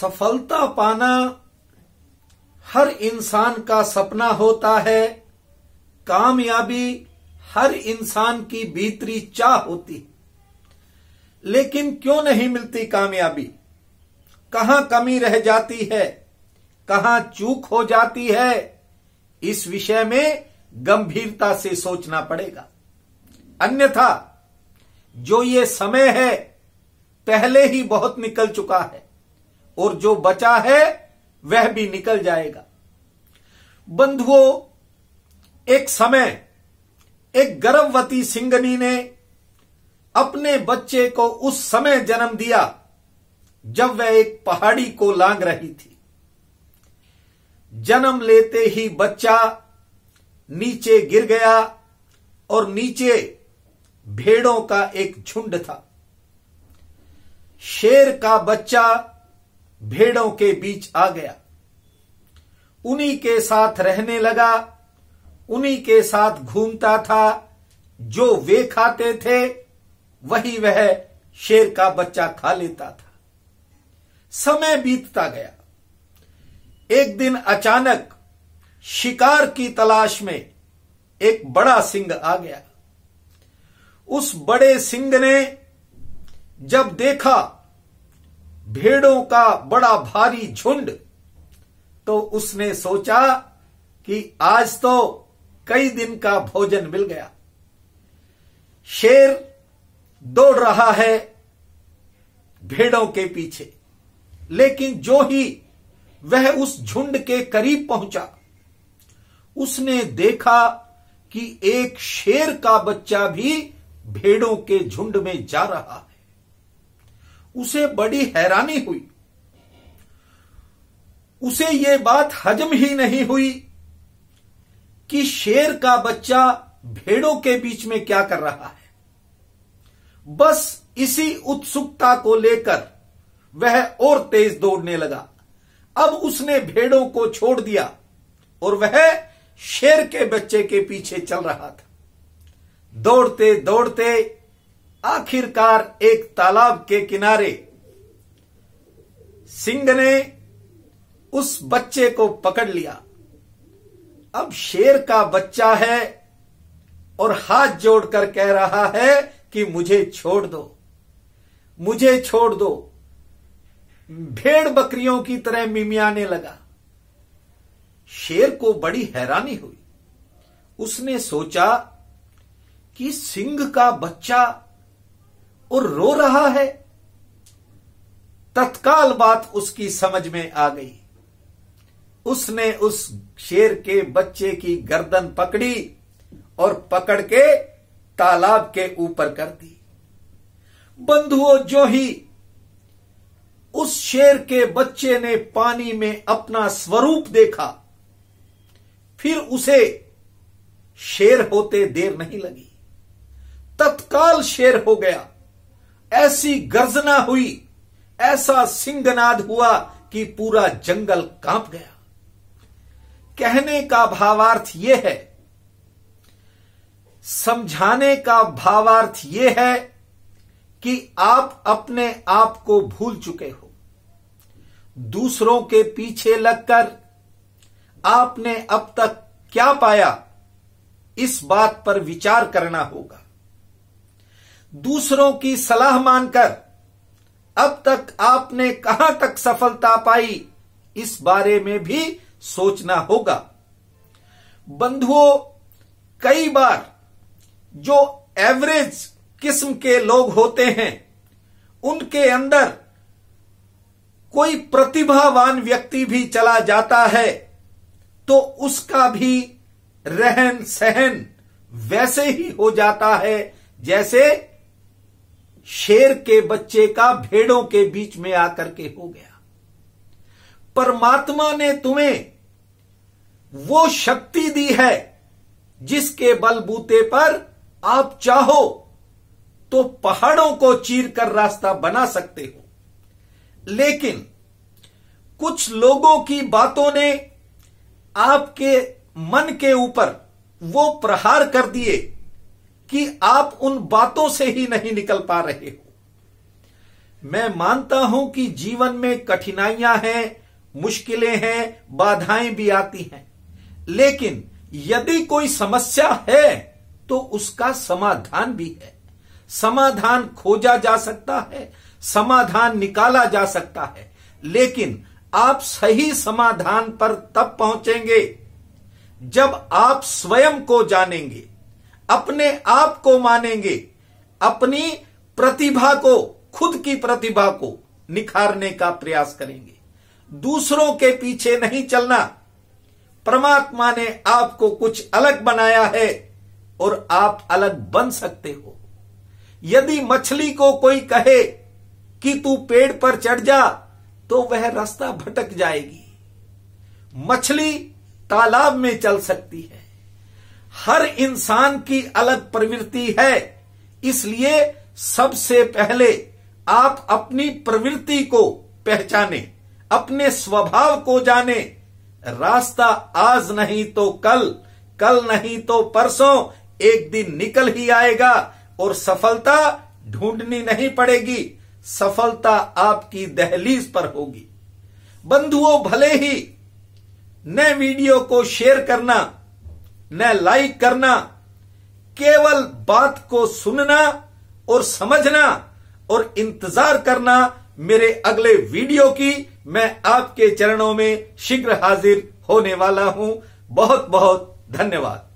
सफलता पाना हर इंसान का सपना होता है। कामयाबी हर इंसान की भीतरी चाह होती है, लेकिन क्यों नहीं मिलती कामयाबी? कहां कमी रह जाती है, कहां चूक हो जाती है? इस विषय में गंभीरता से सोचना पड़ेगा। अन्यथा जो ये समय है पहले ही बहुत निकल चुका है और जो बचा है वह भी निकल जाएगा। बंधुओं, एक समय एक गर्भवती सिंगनी ने अपने बच्चे को उस समय जन्म दिया जब वह एक पहाड़ी को लांघ रही थी। जन्म लेते ही बच्चा नीचे गिर गया और नीचे भेड़ों का एक झुंड था। शेर का बच्चा भेड़ों के बीच आ गया, उन्हीं के साथ रहने लगा, उन्हीं के साथ घूमता था। जो वे खाते थे वही वह शेर का बच्चा खा लेता था। समय बीतता गया। एक दिन अचानक शिकार की तलाश में एक बड़ा सिंह आ गया। उस बड़े सिंह ने जब देखा भेड़ों का बड़ा भारी झुंड, तो उसने सोचा कि आज तो कई दिन का भोजन मिल गया। शेर दौड़ रहा है भेड़ों के पीछे, लेकिन जो ही वह उस झुंड के करीब पहुंचा, उसने देखा कि एक शेर का बच्चा भी भेड़ों के झुंड में जा रहा है। उसे बड़ी हैरानी हुई। उसे यह बात हजम ही नहीं हुई कि शेर का बच्चा भेड़ों के बीच में क्या कर रहा है। बस इसी उत्सुकता को लेकर वह और तेज दौड़ने लगा। अब उसने भेड़ों को छोड़ दिया और वह शेर के बच्चे के पीछे चल रहा था। दौड़ते दौड़ते आखिरकार एक तालाब के किनारे सिंह ने उस बच्चे को पकड़ लिया। अब शेर का बच्चा है और हाथ जोड़कर कह रहा है कि मुझे छोड़ दो, मुझे छोड़ दो। भेड़ बकरियों की तरह मिमियाने लगा। शेर को बड़ी हैरानी हुई। उसने सोचा कि सिंह का बच्चा और रो रहा है। तत्काल बात उसकी समझ में आ गई। उसने उस शेर के बच्चे की गर्दन पकड़ी और पकड़ के तालाब के ऊपर कर दी। बंधुओं, जो ही उस शेर के बच्चे ने पानी में अपना स्वरूप देखा, फिर उसे शेर होते देर नहीं लगी। तत्काल शेर हो गया। ऐसी गर्जना हुई, ऐसा सिंहनाद हुआ कि पूरा जंगल कांप गया। कहने का भावार्थ यह है, समझाने का भावार्थ यह है कि आप अपने आप को भूल चुके हो। दूसरों के पीछे लगकर आपने अब तक क्या पाया, इस बात पर विचार करना होगा। दूसरों की सलाह मानकर अब तक आपने कहां तक सफलता पाई, इस बारे में भी सोचना होगा। बंधुओं, कई बार जो एवरेज किस्म के लोग होते हैं, उनके अंदर कोई प्रतिभावान व्यक्ति भी चला जाता है तो उसका भी रहन सहन वैसे ही हो जाता है जैसे शेर के बच्चे का भेड़ों के बीच में आकर के हो गया। परमात्मा ने तुम्हें वो शक्ति दी है जिसके बलबूते पर आप चाहो तो पहाड़ों को चीरकर रास्ता बना सकते हो। लेकिन कुछ लोगों की बातों ने आपके मन के ऊपर वो प्रहार कर दिए कि आप उन बातों से ही नहीं निकल पा रहे हो। मैं मानता हूं कि जीवन में कठिनाइयां हैं, मुश्किलें हैं, बाधाएं भी आती हैं, लेकिन यदि कोई समस्या है तो उसका समाधान भी है। समाधान खोजा जा सकता है, समाधान निकाला जा सकता है, लेकिन आप सही समाधान पर तब पहुंचेंगे जब आप स्वयं को जानेंगे, अपने आप को मानेंगे, अपनी प्रतिभा को, खुद की प्रतिभा को निखारने का प्रयास करेंगे। दूसरों के पीछे नहीं चलना। परमात्मा ने आपको कुछ अलग बनाया है और आप अलग बन सकते हो। यदि मछली को कोई कहे कि तू पेड़ पर चढ़ जा, तो वह रास्ता भटक जाएगी। मछली तालाब में चल सकती है। हर इंसान की अलग प्रवृत्ति है, इसलिए सबसे पहले आप अपनी प्रवृत्ति को पहचाने, अपने स्वभाव को जाने। रास्ता आज नहीं तो कल, कल नहीं तो परसों एक दिन निकल ही आएगा और सफलता ढूंढनी नहीं पड़ेगी। सफलता आपकी दहलीज पर होगी। बंधुओं, भले ही न वीडियो को शेयर करना, न लाइक करना, केवल बात को सुनना और समझना और इंतजार करना मेरे अगले वीडियो की। मैं आपके चरणों में शीघ्र हाजिर होने वाला हूं। बहुत बहुत धन्यवाद।